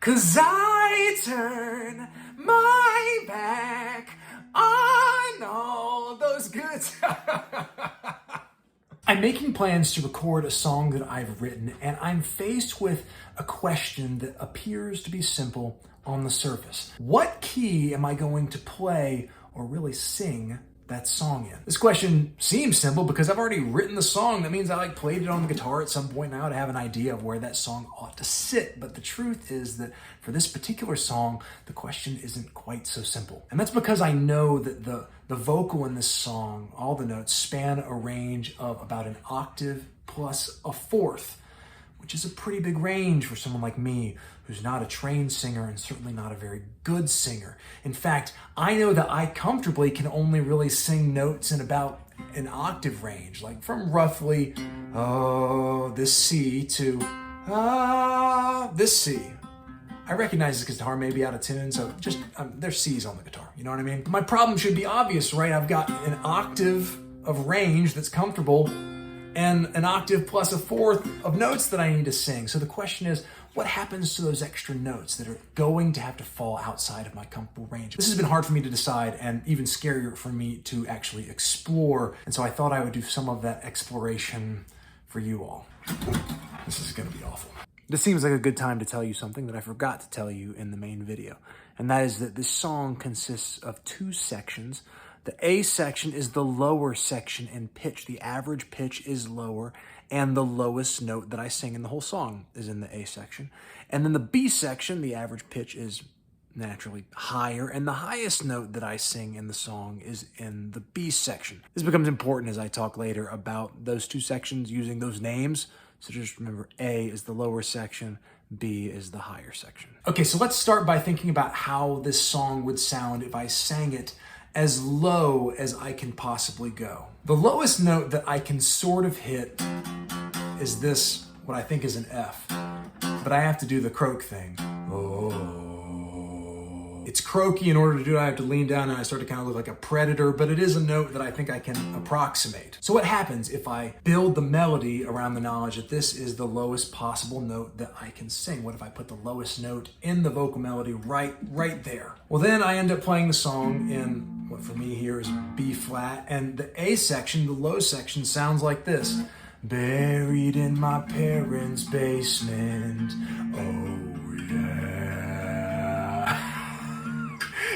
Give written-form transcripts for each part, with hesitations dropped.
'Cause I turn my back on all those good I'm making plans to record a song that I've written, and I'm faced with a question that appears to be simple on the surface. What key am I going to play or really sing that song in? This question seems simple because I've already written the song. That means I played it on the guitar at some point now to have an idea of where that song ought to sit. But the truth is that for this particular song, the question isn't quite so simple. And that's because I know that the vocal in this song, all the notes, span a range of about an octave plus a fourth, which is a pretty big range for someone like me who's not a trained singer and certainly not a very good singer. In fact, I know that I comfortably can only really sing notes in about an octave range, like from roughly, this C to, this C. I recognize this guitar may be out of tune, so just, there's C's on the guitar, you know what I mean? My problem should be obvious, right? I've got an octave of range that's comfortable and an octave plus a fourth of notes that I need to sing. So the question is, what happens to those extra notes that are going to have to fall outside of my comfortable range? This has been hard for me to decide and even scarier for me to actually explore. And so I thought I would do some of that exploration for you all. This is gonna be awful. This seems like a good time to tell you something that I forgot to tell you in the main video. And that is that this song consists of two sections. The A section is the lower section in pitch. The average pitch is lower, and the lowest note that I sing in the whole song is in the A section. And then the B section, the average pitch is naturally higher, and the highest note that I sing in the song is in the B section. This becomes important as I talk later about those two sections using those names. So just remember, A is the lower section, B is the higher section. Okay, so let's start by thinking about how this song would sound if I sang it as low as I can possibly go. The lowest note that I can sort of hit is this, what I think is an F, but I have to do the croak thing. Oh. It's croaky. In order to do it, I have to lean down and I start to kind of look like a predator, but it is a note that I think I can approximate. So what happens if I build the melody around the knowledge that this is the lowest possible note that I can sing? What if I put the lowest note in the vocal melody right there? Well, then I end up playing the song in what for me here is B flat, and the A section, the low section, sounds like this. Buried in my parents' basement, oh yeah.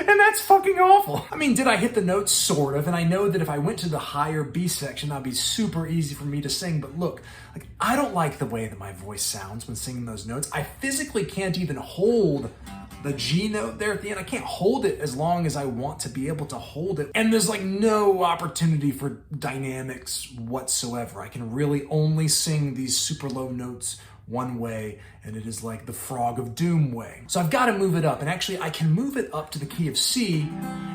And that's fucking awful. I mean, did I hit the notes? Sort of. And I know that if I went to the higher B section, that'd be super easy for me to sing. But look, I don't like the way that my voice sounds when singing those notes. I physically can't even hold the G note there at the end. I can't hold it as long as I want to be able to hold it. And there's no opportunity for dynamics whatsoever. I can really only sing these super low notes one way, and it is like the Frog of Doom way. So I've got to move it up, and actually I can move it up to the key of C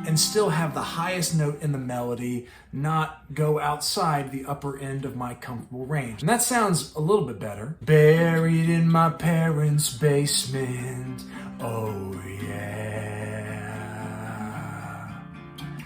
and still have the highest note in the melody, not go outside the upper end of my comfortable range. And that sounds a little bit better. Buried in my parents' basement, oh yeah.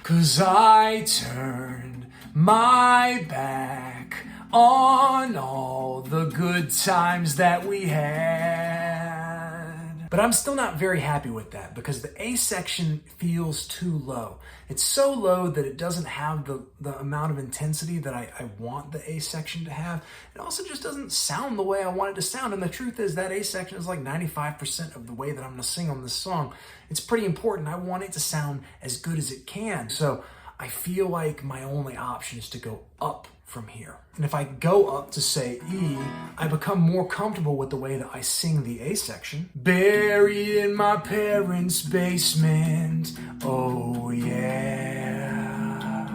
'Cause I turned my back on all the good times that we had. But I'm still not very happy with that because the A section feels too low. It's so low that it doesn't have the amount of intensity that I want the A section to have. It also just doesn't sound the way I want it to sound. And the truth is that A section is like 95% of the way that I'm gonna sing on this song. It's pretty important. I want it to sound as good as it can. So I feel like my only option is to go up from here. And if I go up to say E, I become more comfortable with the way that I sing the A section. Buried in my parents' basement, oh yeah.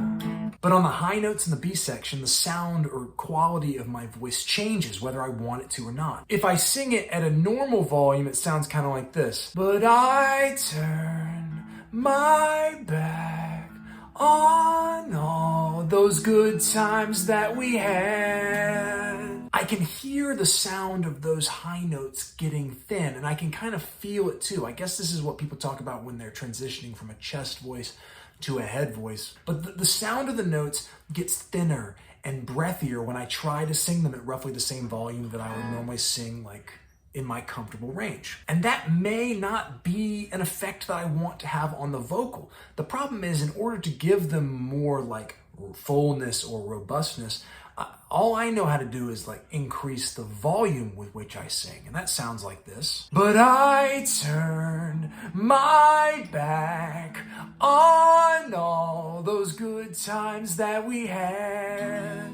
But on the high notes in the B section, the sound or quality of my voice changes whether I want it to or not. If I sing it at a normal volume, it sounds kind of like this. But I turn my back on all those good times that we had. I can hear the sound of those high notes getting thin, and I can kind of feel it too. I guess this is what people talk about when they're transitioning from a chest voice to a head voice. But the sound of the notes gets thinner and breathier when I try to sing them at roughly the same volume that I would normally sing in my comfortable range. And that may not be an effect that I want to have on the vocal. The problem is, in order to give them more like fullness or robustness, all I know how to do is like increase the volume with which I sing. And that sounds like this. But I turn my back on all those good times that we had.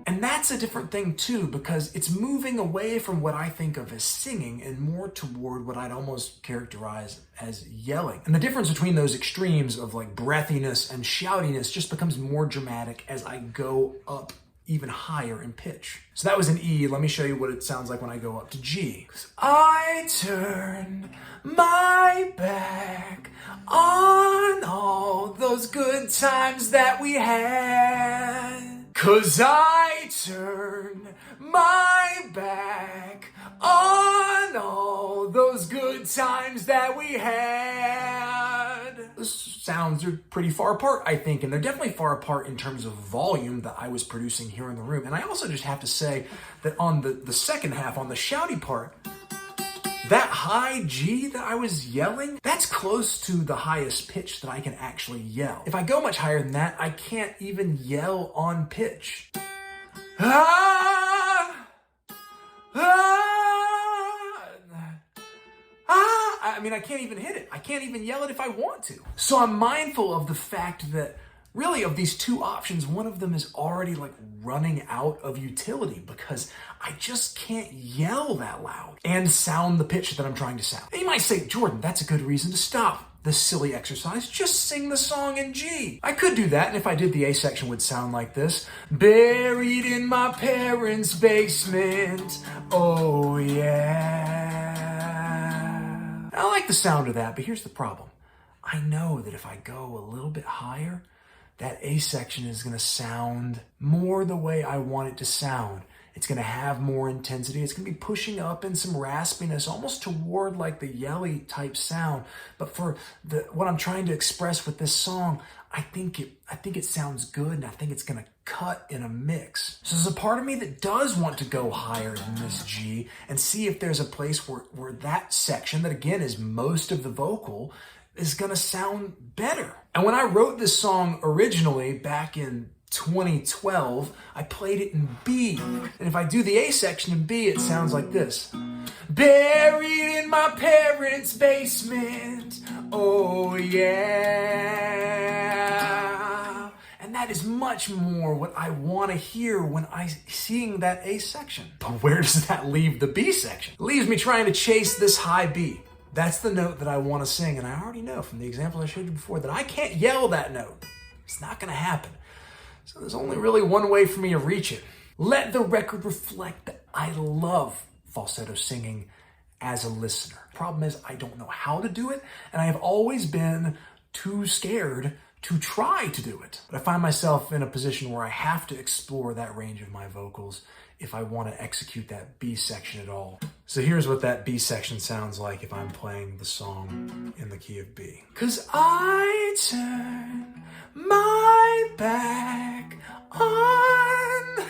And that's a different thing too, because it's moving away from what I think of as singing and more toward what I'd almost characterize as yelling. And the difference between those extremes of like breathiness and shoutiness just becomes more dramatic as I go up even higher in pitch. So that was an E. Let me show you what it sounds like when I go up to G. I turn my back on all those good times that we had. 'Cause I turn my back on all those good times that we had. The sounds are pretty far apart, I think, and they're definitely far apart in terms of volume that I was producing here in the room. And I also just have to say that on the second half, on the shouty part, that high G that I was yelling, that's close to the highest pitch that I can actually yell. If I go much higher than that, I can't even yell on pitch. I mean, I can't even hit it. I can't even yell it if I want to. So I'm mindful of the fact that really of these two options, one of them is already like running out of utility because I just can't yell that loud and sound the pitch that I'm trying to sound. And you might say, Jordan, that's a good reason to stop this silly exercise. Just sing the song in G. I could do that, and if I did, the A section would sound like this. Buried in my parents' basement, oh yeah. I like the sound of that, but here's the problem. I know that if I go a little bit higher, that A section is going to sound more the way I want it to sound. It's going to have more intensity. It's going to be pushing up in some raspiness, almost toward like the yelly type sound. But for what I'm trying to express with this song, I think it sounds good, and I think it's going to cut in a mix. So there's a part of me that does want to go higher than this G and see if there's a place where that section, that again is most of the vocal, is going to sound better. And when I wrote this song originally back in 2012, I played it in B. And if I do the A section in B, it sounds like this. Buried in my parents' basement, oh yeah. And that is much more what I want to hear when I sing that A section. But where does that leave the B section? It leaves me trying to chase this high B. That's the note that I want to sing, and I already know from the example I showed you before that I can't yell that note. It's not going to happen. So there's only really one way for me to reach it. Let the record reflect that I love falsetto singing as a listener. Problem is, I don't know how to do it, and I have always been too scared to try to do it. But I find myself in a position where I have to explore that range of my vocals if I want to execute that B section at all. So here's what that B section sounds like if I'm playing the song in the key of B. 'Cause I turn my back on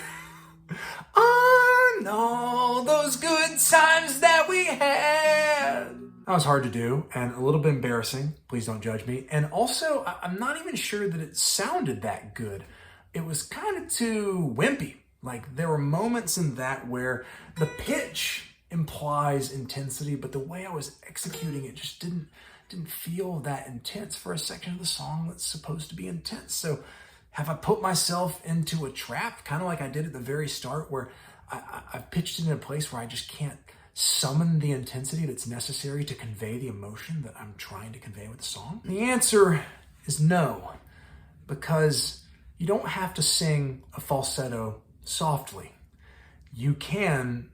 all those good times that we had. That was hard to do and a little bit embarrassing. Please don't judge me. And also, I'm not even sure that it sounded that good. It was kind of too wimpy. Like, there were moments in that where the pitch implies intensity, but the way I was executing it just didn't feel that intense for a section of the song that's supposed to be intense. So have I put myself into a trap, kind of like I did at the very start, where I've pitched it in a place where I just can't summon the intensity that's necessary to convey the emotion that I'm trying to convey with the song? The answer is no, because you don't have to sing a falsetto softly. You can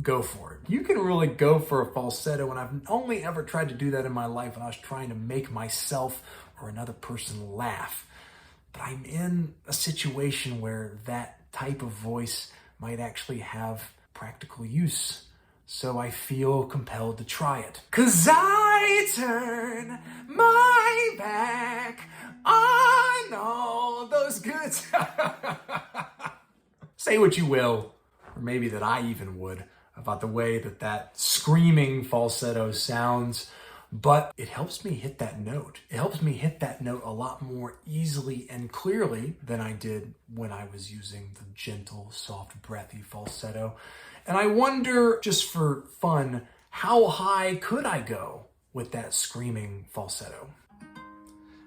go for it. You can really go for a falsetto, and I've only ever tried to do that in my life when I was trying to make myself or another person laugh. But I'm in a situation where that type of voice might actually have practical use. So I feel compelled to try it. 'Cause I turn my back on all those good times. Say what you will, or maybe that I even would, about the way that screaming falsetto sounds, but it helps me hit that note. It helps me hit that note a lot more easily and clearly than I did when I was using the gentle, soft, breathy falsetto. And I wonder, just for fun, how high could I go with that screaming falsetto?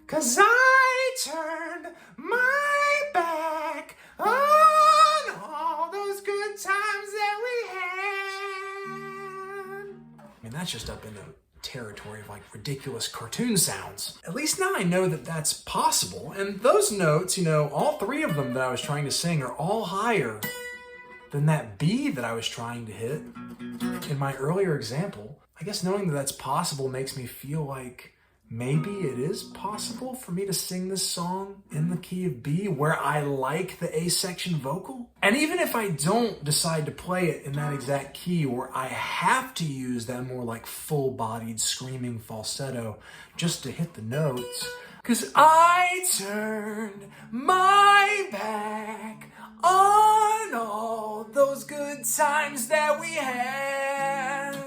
'Cause I turned my back on all those good times that we had. I mean, that's just up in the territory of like ridiculous cartoon sounds. At least now I know that that's possible. And those notes, you know, all three of them that I was trying to sing are all higher than that B that I was trying to hit in my earlier example. I guess knowing that that's possible makes me feel like maybe it is possible for me to sing this song in the key of B where I like the A section vocal. And even if I don't decide to play it in that exact key where I have to use that more like full-bodied screaming falsetto just to hit the notes, 'cause I turned my back on all those good times that we had.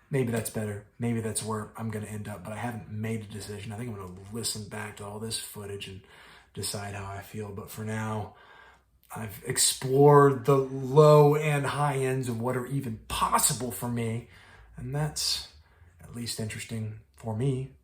Maybe that's better. Maybe that's where I'm going to end up, but I haven't made a decision. I think I'm going to listen back to all this footage and decide how I feel. But for now, I've explored the low and high ends of what are even possible for me. And that's at least interesting for me.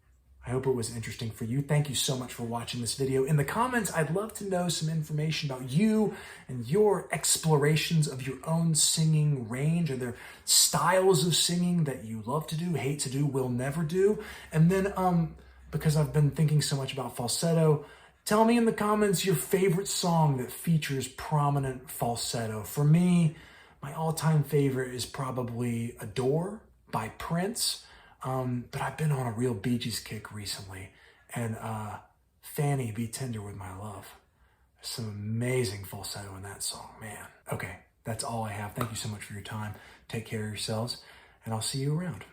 I hope it was interesting for you. Thank you so much for watching this video. In the comments, I'd love to know some information about you and your explorations of your own singing range. Are there styles of singing that you love to do, hate to do, will never do? And then, because I've been thinking so much about falsetto, tell me in the comments your favorite song that features prominent falsetto. For me, my all-time favorite is probably Adore by Prince. But I've been on a real Bee Gees kick recently, and Fanny, Be Tender With My Love. There's some amazing falsetto in that song, man. Okay, that's all I have. Thank you so much for your time. Take care of yourselves, and I'll see you around.